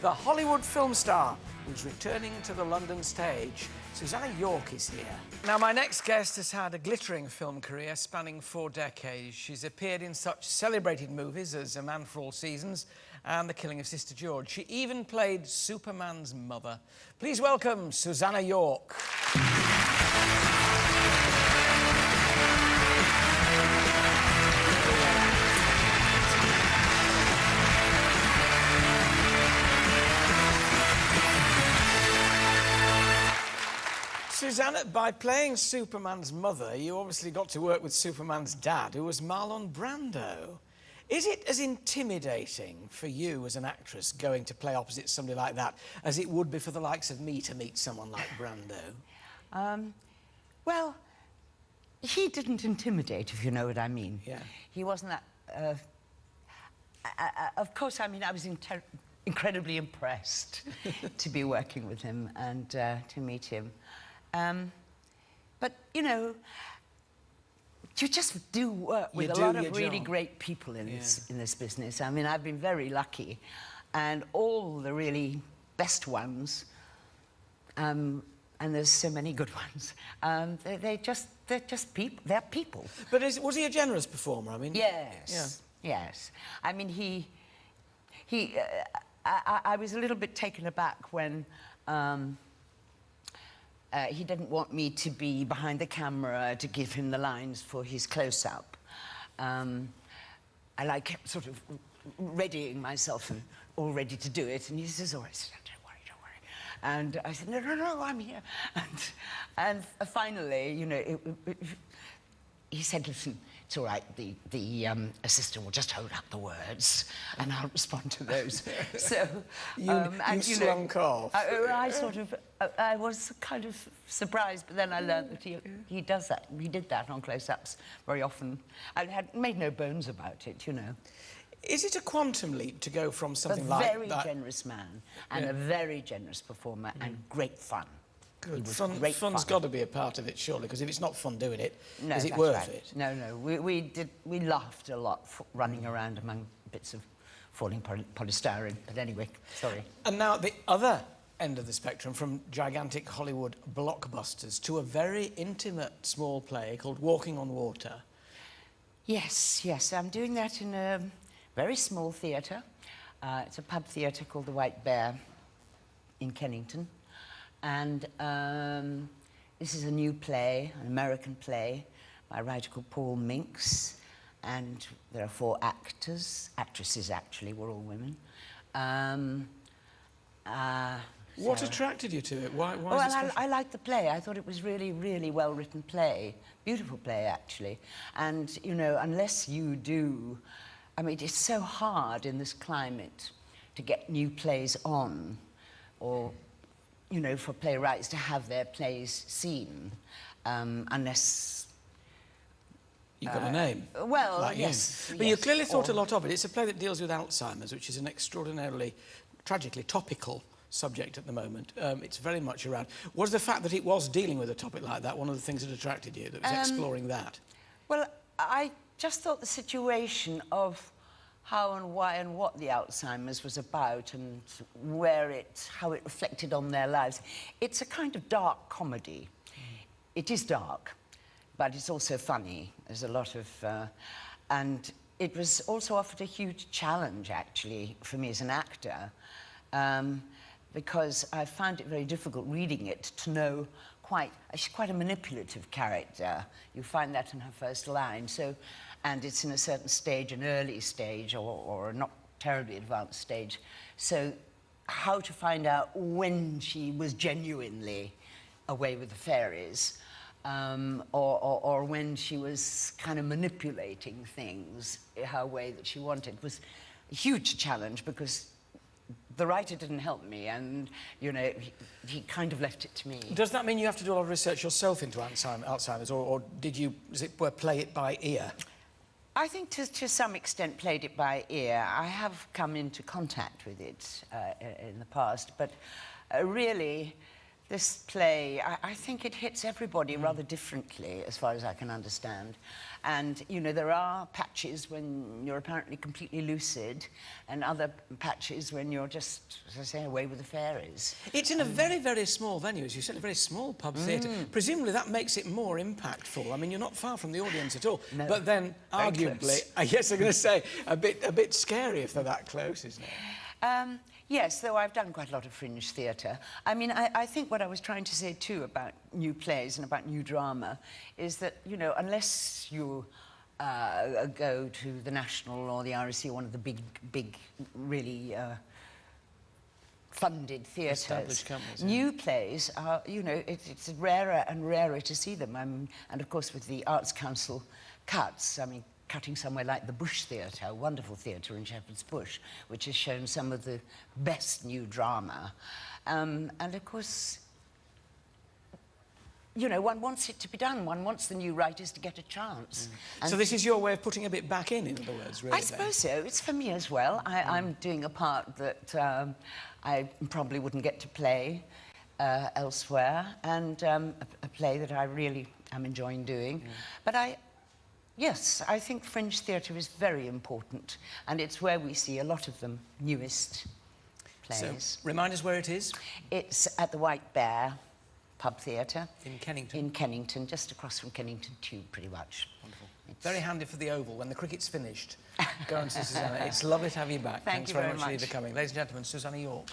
The Hollywood film star who's returning to the London stage. Susannah York is here. Now, my next guest has had a glittering film career spanning 4 decades. She's appeared in such celebrated movies as A Man for All Seasons and The Killing of Sister George. She even played Superman's mother. Please welcome Susannah York. Susannah, by playing Superman's mother, you obviously got to work with Superman's dad, who was Marlon Brando. Is it as intimidating for you as an actress going to play opposite somebody like that as it would be for the likes of me to meet someone like Brando? Well, he didn't intimidate, if you know what I mean. Yeah. He wasn't that... of course, I mean, I was incredibly impressed to be working with him and to meet him. But, you know, you just do work with a lot of really great people in this business. I mean, I've been very lucky, and all the really best ones, and there's so many good ones, they're just people. They're people. But was he a generous performer? I mean, yes, yes. I mean, I was a little bit taken aback when. He didn't want me to be behind the camera to give him the lines for his close-up. I kept sort of readying myself and all ready to do it, and he says, "Oh, don't worry." And I said, "No, I'm here." And finally, you know, he said, "Listen, it's all right. The assistant will just hold up the words, and I'll respond to those." So you slunk off. I was kind of surprised, but then I learned that he does that. He did that on close-ups very often. I had made no bones about it, you know. Is it a quantum leap to go from something like that? A very generous man and a very generous performer and great fun. Good. Fun's got to be a part of it, surely, because if it's not fun doing it, no, is it worth it? No. We laughed a lot running around among bits of falling polystyrene. But anyway, sorry. And now the other end of the spectrum, from gigantic Hollywood blockbusters to a very intimate small play called Walking on Water. Yes, I'm doing that in a very small theatre. It's a pub theatre called the White Bear in Kennington. And this is a new play, an American play, by a writer called Paul Minx. And there are 4 actresses actually, we're all women. What attracted you to it? Why well, I liked the play. I thought it was really, really well-written play. Beautiful play, actually. And, you know, unless you do... I mean, it's so hard in this climate to get new plays on, or, you know, for playwrights to have their plays seen, unless... You've got a name. Well, like yes. But you clearly thought a lot of it. It's a play that deals with Alzheimer's, which is an extraordinarily, tragically topical subject at the moment. It's very much around. Was the fact that it was dealing with a topic like that one of the things that attracted you, that was exploring that? Well, I just thought the situation of how and why and what the Alzheimer's was about and how it reflected on their lives. It's a kind of dark comedy. It is dark, but it's also funny. There's a lot of... and it was also offered a huge challenge, actually, for me as an actor, because I found it very difficult reading it to know she's quite a manipulative character. You find that in her first line. So, and it's in a certain stage, an early stage, or a not terribly advanced stage. So how to find out when she was genuinely away with the fairies, or when she was kind of manipulating things her way that she wanted, was a huge challenge, because the writer didn't help me, and, you know, he kind of left it to me. Does that mean you have to do a lot of research yourself into Alzheimer's, or did you, play it by ear? I think to some extent played it by ear. I have come into contact with it in the past, but really This play, I think it hits everybody rather differently, as far as I can understand. And, you know, there are patches when you're apparently completely lucid, and other patches when you're just, as I say, away with the fairies. It's in a very, very small venue, as you said, a very small pub theatre. Presumably that makes it more impactful. I mean, you're not far from the audience at all. No, but then, very arguably, close. I guess I'm going to say, a bit scary if they're that close, isn't it? Yes, though I've done quite a lot of fringe theatre. I mean, I think what I was trying to say, too, about new plays and about new drama is that, you know, unless you go to the National or the RSC, one of the big, really funded theatres, Established companies, yeah. new plays are, you know, it's rarer and rarer to see them. And, of course, with the Arts Council cuts, I mean, cutting somewhere like the Bush Theatre, a wonderful theatre in Shepherd's Bush, which has shown some of the best new drama. And, of course, you know, one wants it to be done. One wants the new writers to get a chance. So this is your way of putting a bit back in other words, really? I suppose so. It's for me as well. I'm doing a part that I probably wouldn't get to play elsewhere, and a play that I really am enjoying doing. But yes, I think fringe theatre is very important, and it's where we see a lot of them newest plays. So, remind us where it is. It's at the White Bear Pub Theatre. In Kennington. In Kennington, just across from Kennington Tube, pretty much. Wonderful. Very handy for the Oval. When the cricket's finished, go and see Susannah. It's lovely to have you back. Thank you very very much much for coming. Ladies and gentlemen, Susannah York.